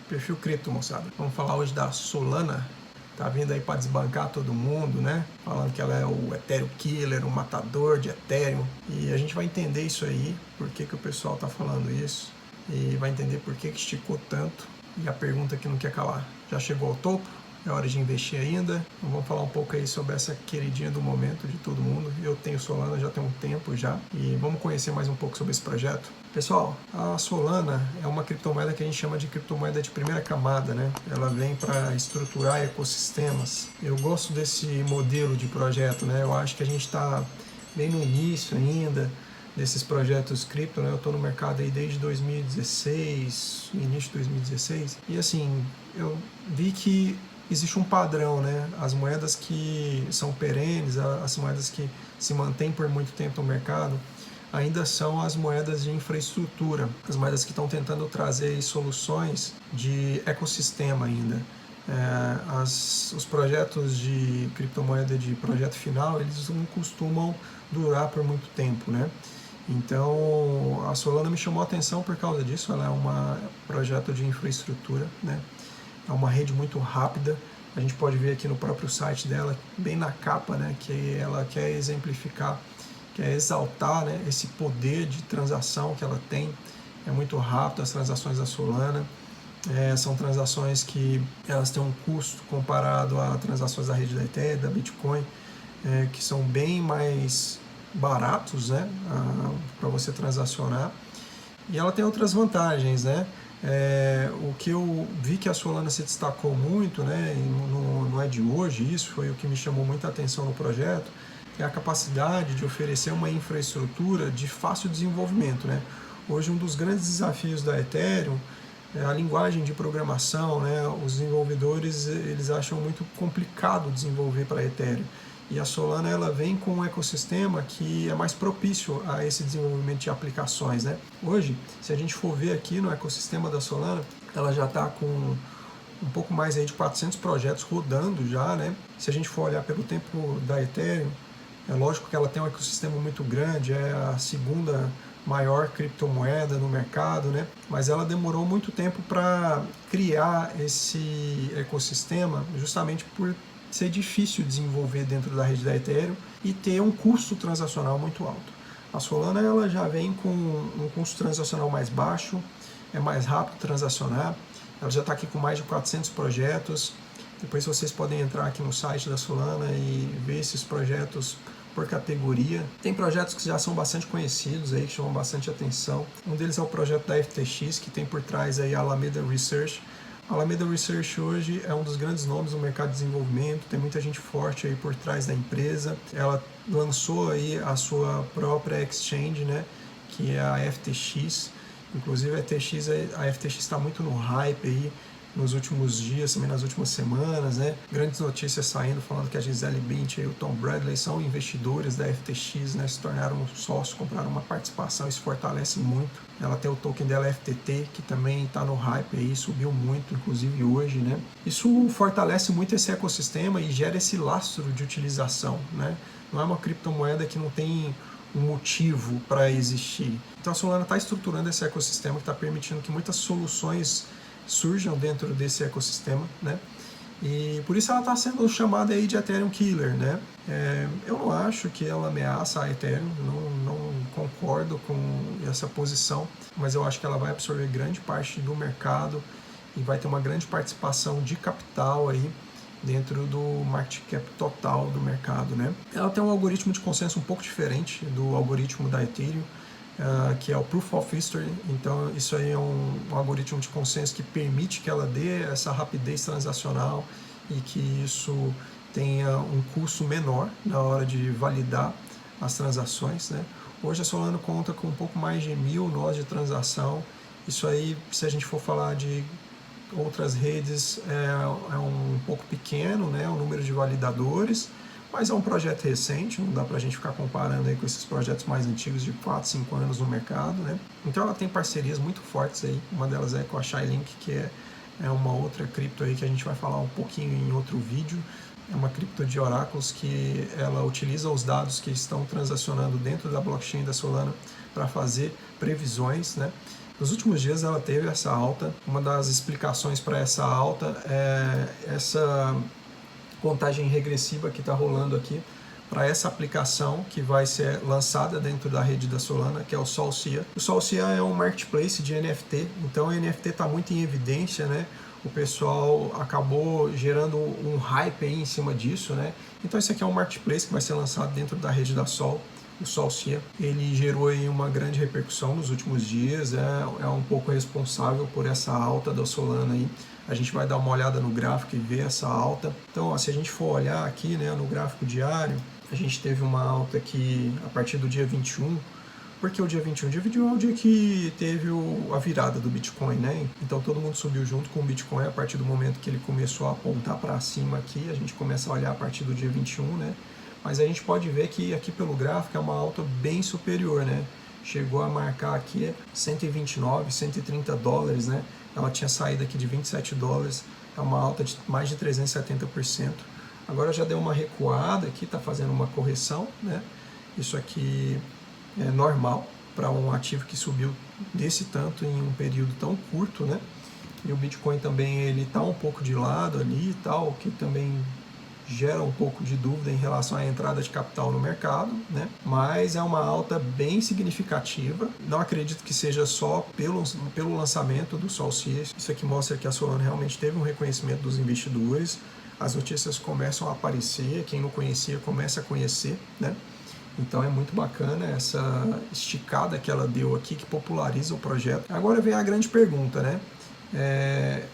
Perfil Cripto, moçada. Vamos falar hoje da Solana. Tá vindo aí para desbancar todo mundo, né? Falando que ela é o Ethereum Killer, o matador de Ethereum. E a gente vai entender isso aí, por que o pessoal tá falando isso. E vai entender por que esticou tanto. E a pergunta que não quer calar. Já chegou ao topo? É hora de investir ainda. Então vamos falar um pouco aí sobre essa queridinha do momento de todo mundo. Eu tenho Solana já tem um tempo já. E vamos conhecer mais um pouco sobre esse projeto. Pessoal, a Solana é uma criptomoeda que a gente chama de criptomoeda de primeira camada, né? Ela vem para estruturar ecossistemas. Eu gosto desse modelo de projeto, né? Eu acho que a gente está bem no início ainda desses projetos cripto, né? Eu estou no mercado aí desde 2016, início de 2016, e assim, eu vi que existe um padrão, né? As moedas que são perenes, as moedas que se mantêm por muito tempo no mercado, ainda são as moedas de infraestrutura, as moedas que estão tentando trazer soluções de ecossistema ainda. Os projetos de criptomoeda de projeto final, eles não costumam durar por muito tempo, né? Então, a Solana me chamou a atenção por causa disso. Ela é um projeto de infraestrutura, né? É uma rede muito rápida. A gente pode ver aqui no próprio site dela, bem na capa, né, que ela quer exemplificar, quer exaltar, né, esse poder de transação que ela tem. É muito rápido as transações da Solana. São transações que elas têm um custo comparado a transações da rede da Ethereum, da Bitcoin, que são bem mais baratos, né, para você transacionar. E ela tem outras vantagens, né? O que eu vi que a Solana se destacou muito, né, não é de hoje, isso foi o que me chamou muita atenção no projeto, é a capacidade de oferecer uma infraestrutura de fácil desenvolvimento, né? Hoje um dos grandes desafios da Ethereum é a linguagem de programação, né? Os desenvolvedores eles acham muito complicado desenvolver para a Ethereum. E a Solana ela vem com um ecossistema que é mais propício a esse desenvolvimento de aplicações, né? Hoje, se a gente for ver aqui no ecossistema da Solana, ela já está com um pouco mais aí de 400 projetos rodando já, né? Se a gente for olhar pelo tempo da Ethereum, é lógico que ela tem um ecossistema muito grande, é a segunda maior criptomoeda no mercado, né? Mas ela demorou muito tempo para criar esse ecossistema, justamente por ser difícil desenvolver dentro da rede da Ethereum e ter um custo transacional muito alto. A Solana ela já vem com um custo transacional mais baixo, é mais rápido transacionar, ela já está aqui com mais de 400 projetos. Depois vocês podem entrar aqui no site da Solana e ver esses projetos por categoria. Tem projetos que já são bastante conhecidos aí, que chamam bastante atenção. Um deles é o projeto da FTX, que tem por trás aí a Alameda Research. A Alameda Research hoje é um dos grandes nomes no mercado de desenvolvimento, tem muita gente forte aí por trás da empresa. Ela lançou aí a sua própria exchange, né, que é a FTX. Inclusive a FTX está muito no hype aí nos últimos dias, também nas últimas semanas, né? Grandes notícias saindo falando que a Gisele Bündchen e o Tom Bradley são investidores da FTX, né? Se tornaram sócios, compraram uma participação, isso fortalece muito. Ela tem o token dela FTT, que também está no hype aí, subiu muito, inclusive hoje, né? Isso fortalece muito esse ecossistema e gera esse lastro de utilização, né? Não é uma criptomoeda que não tem um motivo para existir. Então a Solana está estruturando esse ecossistema que está permitindo que muitas soluções surjam dentro desse ecossistema, né? E por isso ela está sendo chamada aí de Ethereum Killer, né? Eu não acho que ela ameaça a Ethereum, não concordo com essa posição, mas eu acho que ela vai absorver grande parte do mercado e vai ter uma grande participação de capital aí dentro do market cap total do mercado, né? Ela tem um algoritmo de consenso um pouco diferente do algoritmo da Ethereum, que é o Proof of History. Então isso aí é um algoritmo de consenso que permite que ela dê essa rapidez transacional e que isso tenha um custo menor na hora de validar as transações, né? Hoje a Solana conta com um pouco mais de 1000 nós de transação. Isso aí, se a gente for falar de outras redes, é um pouco pequeno, né, o número de validadores, mas é um projeto recente, não dá para a gente ficar comparando aí com esses projetos mais antigos de 4, 5 anos no mercado, né? Então ela tem parcerias muito fortes aí, uma delas é com a Chainlink, que é uma outra cripto aí que a gente vai falar um pouquinho em outro vídeo. É uma cripto de oráculos que ela utiliza os dados que estão transacionando dentro da blockchain da Solana para fazer previsões, né? Nos últimos dias ela teve essa alta. Uma das explicações para essa alta é essa contagem regressiva que está rolando aqui para essa aplicação que vai ser lançada dentro da rede da Solana, que é o SolSea. O SolSea é um marketplace de NFT, então o NFT está muito em evidência, né? O pessoal acabou gerando um hype aí em cima disso, né? Então esse aqui é um marketplace que vai ser lançado dentro da rede da Sol, o SolSea. Ele gerou aí uma grande repercussão nos últimos dias, é um pouco responsável por essa alta da Solana aí. A gente vai dar uma olhada no gráfico e ver essa alta. Então, ó, se a gente for olhar aqui, né, no gráfico diário, a gente teve uma alta aqui a partir do dia 21. Por que o dia 21? O dia 21 é o dia que teve a virada do Bitcoin, né? Então todo mundo subiu junto com o Bitcoin a partir do momento que ele começou a apontar para cima aqui. A gente começa a olhar a partir do dia 21, né? Mas a gente pode ver que aqui pelo gráfico é uma alta bem superior, né? Chegou a marcar aqui 129, 130 dólares, né? Ela tinha saído aqui de 27 dólares, é uma alta de mais de 370%. Agora já deu uma recuada aqui, está fazendo uma correção, né? Isso aqui é normal para um ativo que subiu desse tanto em um período tão curto, né? E o Bitcoin também ele está um pouco de lado ali e tal, que também gera um pouco de dúvida em relação à entrada de capital no mercado, né? Mas é uma alta bem significativa. Não acredito que seja só pelo lançamento do SolSea. Isso aqui mostra que a Solana realmente teve um reconhecimento dos investidores. As notícias começam a aparecer, quem não conhecia começa a conhecer, né? Então é muito bacana essa esticada que ela deu aqui, que populariza o projeto. Agora vem a grande pergunta, né?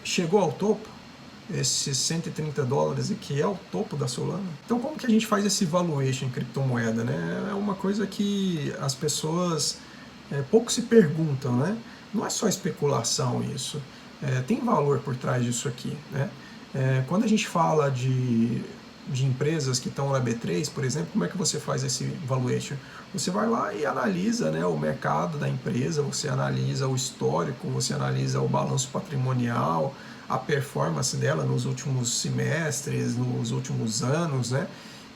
Chegou ao topo? Esses 130 dólares, que é o topo da Solana. Então como que a gente faz esse valuation em criptomoeda, né? É uma coisa que as pessoas pouco se perguntam, né? Não é só especulação isso, tem valor por trás disso aqui, né? Quando a gente fala de empresas que estão na B3, por exemplo, como é que você faz esse valuation? Você vai lá e analisa, né, o mercado da empresa, você analisa o histórico, você analisa o balanço patrimonial, a performance dela nos últimos semestres, nos últimos anos, né?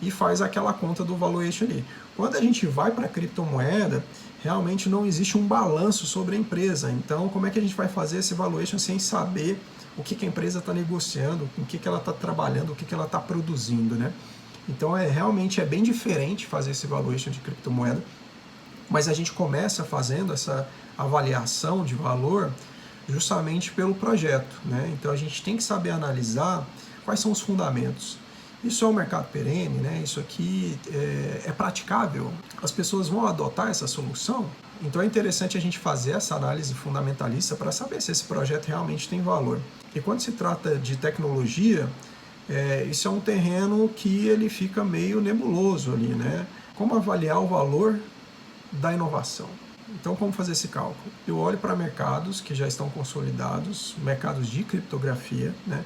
E faz aquela conta do valuation ali. Quando a gente vai para a criptomoeda, realmente não existe um balanço sobre a empresa. Então, como é que a gente vai fazer esse valuation sem saber o que a empresa está negociando, o que ela está trabalhando, o que ela está produzindo, né? Então, realmente é bem diferente fazer esse valuation de criptomoeda, mas a gente começa fazendo essa avaliação de valor justamente pelo projeto, né? Então a gente tem que saber analisar quais são os fundamentos. Isso é um mercado perene, né? Isso aqui é praticável? As pessoas vão adotar essa solução? Então é interessante a gente fazer essa análise fundamentalista para saber se esse projeto realmente tem valor. E quando se trata de tecnologia, isso é um terreno que ele fica meio nebuloso ali, né? Como avaliar o valor da inovação? Então, como fazer esse cálculo? Eu olho para mercados que já estão consolidados, mercados de criptografia, né?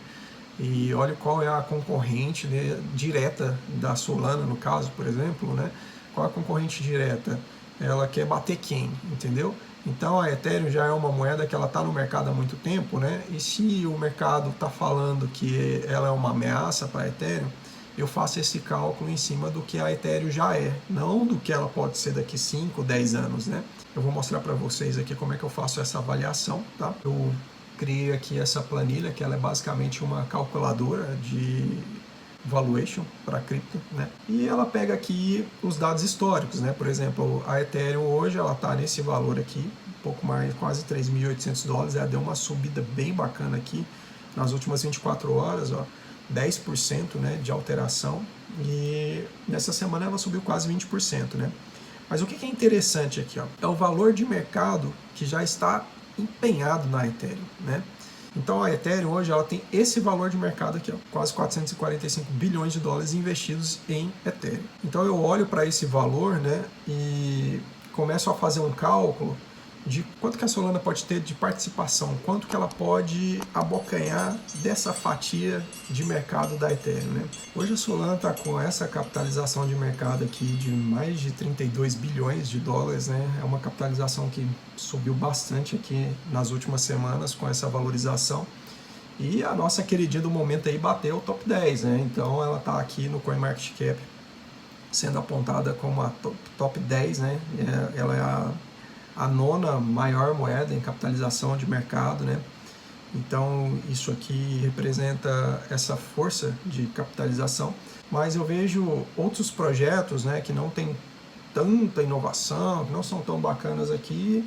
E olho qual é a concorrente, né, direta da Solana, no caso, por exemplo, né? Qual é a concorrente direta? Ela quer bater quem, entendeu? Então, a Ethereum já é uma moeda que ela está no mercado há muito tempo, né? E se o mercado está falando que ela é uma ameaça para a Ethereum, eu faço esse cálculo em cima do que a Ethereum já é, não do que ela pode ser daqui 5, 10 anos, né? Eu vou mostrar para vocês aqui como é que eu faço essa avaliação, tá? Eu criei aqui essa planilha, que ela é basicamente uma calculadora de valuation para cripto, né? E ela pega aqui os dados históricos, né? Por exemplo, a Ethereum hoje ela está nesse valor aqui, um pouco mais, quase 3.800 dólares, ela deu uma subida bem bacana aqui nas últimas 24 horas, ó. 10%, né, de alteração, e nessa semana ela subiu quase 20%, né? Mas o que é interessante aqui, ó, é o valor de mercado que já está empenhado na Ethereum, né? Então a Ethereum hoje ela tem esse valor de mercado aqui, ó, quase 445 bilhões de dólares investidos em Ethereum. Então eu olho para esse valor, né, e começo a fazer um cálculo de quanto que a Solana pode ter de participação, quanto que ela pode abocanhar dessa fatia de mercado da Ethereum, né? Hoje a Solana está com essa capitalização de mercado aqui de mais de 32 bilhões de dólares, né? É uma capitalização que subiu bastante aqui nas últimas semanas com essa valorização. E a nossa queridinha do momento aí bateu o top 10, né? Então ela está aqui no CoinMarketCap sendo apontada como a top 10, né? Ela é a a nona maior moeda em capitalização de mercado, né? Então isso aqui representa essa força de capitalização, mas eu vejo outros projetos, né, que não tem tanta inovação, que não são tão bacanas aqui,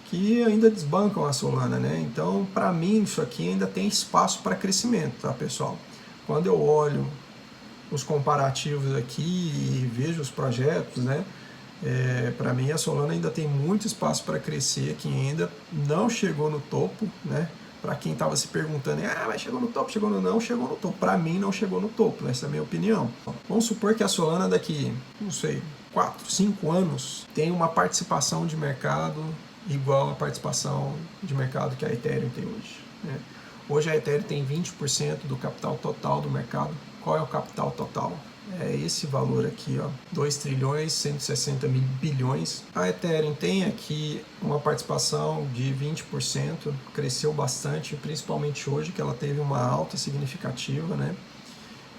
que ainda desbancam a Solana, né? Então, para mim, isso aqui ainda tem espaço para crescimento, tá, pessoal? Quando eu olho os comparativos aqui e vejo os projetos, né? Para mim, a Solana ainda tem muito espaço para crescer, que ainda não chegou no topo, né? Para quem estava se perguntando, mas chegou no topo, chegou no não, chegou no topo. Para mim, não chegou no topo, essa é a minha opinião. Vamos supor que a Solana daqui, não sei, 4, 5 anos, tem uma participação de mercado igual a participação de mercado que a Ethereum tem hoje, né? Hoje a Ethereum tem 20% do capital total do mercado. Qual é o capital total? É esse valor aqui, ó, 2 trilhões 160 mil bilhões. A Ethereum tem aqui uma participação de 20%, cresceu bastante, principalmente hoje, que ela teve uma alta significativa, né?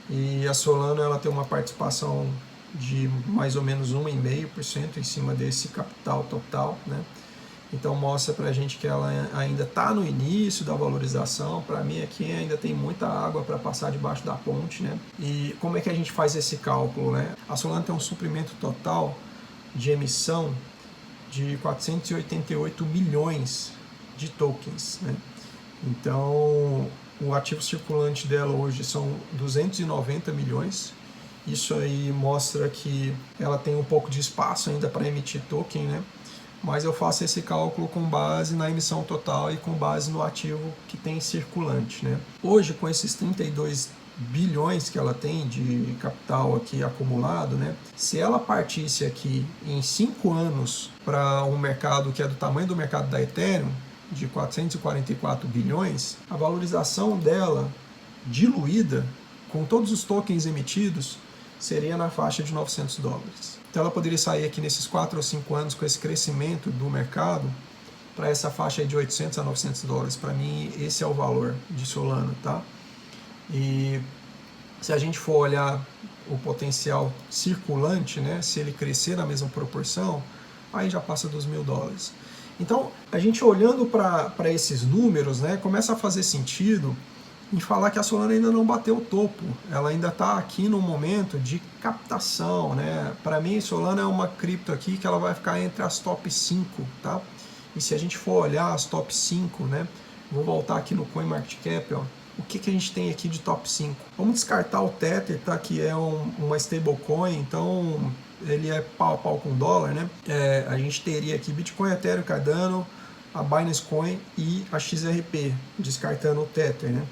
E a Solana, ela tem uma participação de mais ou menos 1,5% em cima desse capital total, né? Então mostra pra gente que ela ainda está no início da valorização. Para mim aqui ainda tem muita água para passar debaixo da ponte, né? E como é que a gente faz esse cálculo, né? A Solana tem um suprimento total de emissão de 488 milhões de tokens, né? Então o ativo circulante dela hoje são 290 milhões. Isso aí mostra que ela tem um pouco de espaço ainda para emitir token, né? Mas eu faço esse cálculo com base na emissão total e com base no ativo que tem circulante, né? Hoje, com esses 32 bilhões que ela tem de capital aqui acumulado, né? Se ela partisse aqui em 5 anos para um mercado que é do tamanho do mercado da Ethereum, de 444 bilhões, a valorização dela diluída, com todos os tokens emitidos, seria na faixa de 900 dólares. Então ela poderia sair aqui nesses 4 ou 5 anos com esse crescimento do mercado para essa faixa aí de 800 a 900 dólares. Para mim, esse é o valor de Solana, tá? E se a gente for olhar o potencial circulante, né, se ele crescer na mesma proporção, aí já passa dos $1.000. Então, a gente olhando para esses números, né, começa a fazer sentido em falar que a Solana ainda não bateu o topo, ela ainda está aqui no momento de captação, né? Para mim, Solana é uma cripto aqui que ela vai ficar entre as top 5, tá? E se a gente for olhar as top 5, né? Vou voltar aqui no CoinMarketCap, ó. O que a gente tem aqui de top 5? Vamos descartar o Tether, tá? Que é uma stablecoin, então ele é pau a pau com o dólar, né? A gente teria aqui Bitcoin, Ethereum, Cardano, a Binance Coin e a XRP, descartando o Tether, né?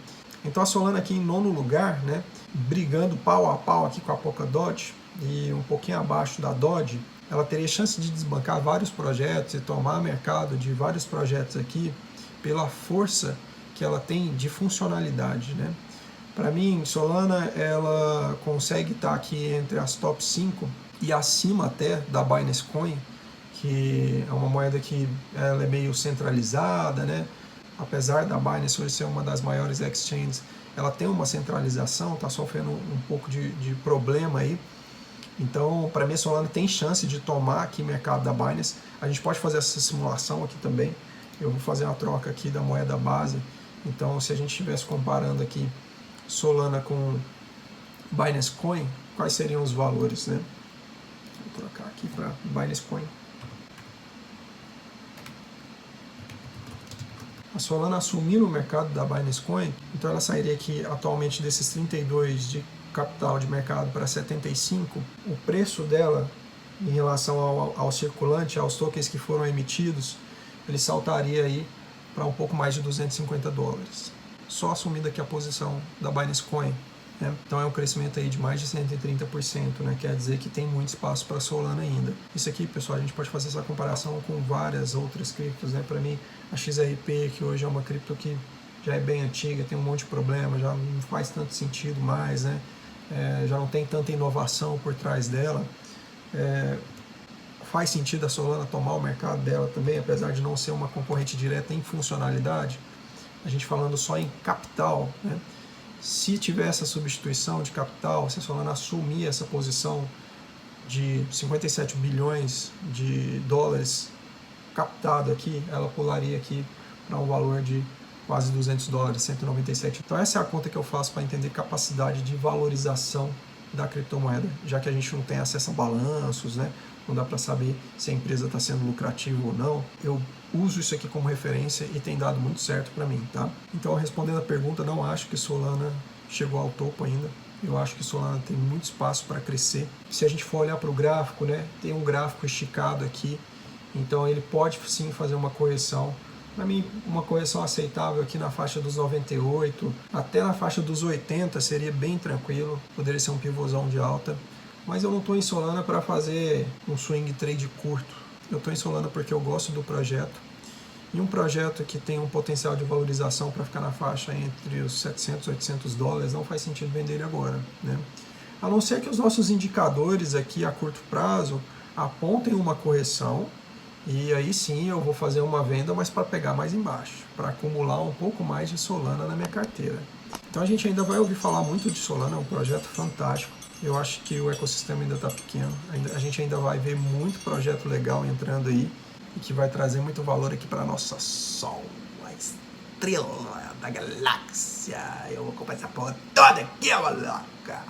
Então a Solana aqui em 9º lugar, né, brigando pau a pau aqui com a Polkadot e um pouquinho abaixo da Doge, ela teria chance de desbancar vários projetos e tomar mercado de vários projetos aqui pela força que ela tem de funcionalidade, né? Para mim, Solana ela consegue estar aqui entre as top 5 e acima até da Binance Coin, que é uma moeda que ela é meio centralizada, né? Apesar da Binance hoje ser uma das maiores exchanges, ela tem uma centralização, está sofrendo um pouco de problema aí. Então, para mim, a Solana tem chance de tomar aqui mercado da Binance. A gente pode fazer essa simulação aqui também. Eu vou fazer uma troca aqui da moeda base. Então, se a gente estivesse comparando aqui Solana com Binance Coin, quais seriam os valores, né? Vou trocar aqui para Binance Coin. A Solana assumindo o mercado da Binance Coin, então ela sairia aqui atualmente desses 32 de capital de mercado para 75. O preço dela em relação ao circulante, aos tokens que foram emitidos, ele saltaria aí para um pouco mais de 250 dólares. Só assumindo aqui a posição da Binance Coin, né? Então é um crescimento aí de mais de 130%, né? Quer dizer que tem muito espaço para Solana ainda. Isso aqui, pessoal, a gente pode fazer essa comparação com várias outras criptos, né? Para mim, a XRP, que hoje é uma cripto que já é bem antiga, tem um monte de problema, já não faz tanto sentido mais, né? Já não tem tanta inovação por trás dela. Faz sentido a Solana tomar o mercado dela também, apesar de não ser uma concorrente direta em funcionalidade. A gente falando só em capital, né? Se tiver essa substituição de capital, se a Solana assumir essa posição de 57 bilhões de dólares captado aqui, ela pularia aqui para um valor de quase $200, 197. Então essa é a conta que eu faço para entender capacidade de valorização da criptomoeda, já que a gente não tem acesso a balanços, né? Não dá para saber se a empresa está sendo lucrativa ou não. Eu uso isso aqui como referência e tem dado muito certo para mim, tá? Então, respondendo a pergunta, não acho que Solana chegou ao topo ainda. Eu acho que Solana tem muito espaço para crescer. Se a gente for olhar para o gráfico, né, tem um gráfico esticado aqui, então ele pode sim fazer uma correção. Para mim, uma correção aceitável aqui na faixa dos 98, até na faixa dos 80 seria bem tranquilo, poderia ser um pivôzão de alta. Mas eu não estou em Solana para fazer um swing trade curto. Eu estou em Solana porque eu gosto do projeto. E um projeto que tem um potencial de valorização para ficar na faixa entre os 700 e 800 dólares, não faz sentido vender ele agora, né? A não ser que os nossos indicadores aqui a curto prazo apontem uma correção, e aí sim eu vou fazer uma venda, mas para pegar mais embaixo, para acumular um pouco mais de Solana na minha carteira. Então a gente ainda vai ouvir falar muito de Solana, é um projeto fantástico. Eu acho que o ecossistema ainda está pequeno, a gente ainda vai ver muito projeto legal entrando aí, e que vai trazer muito valor aqui para nossa Sol, a estrela da galáxia. Eu vou comprar essa porra toda aqui, ó, louca.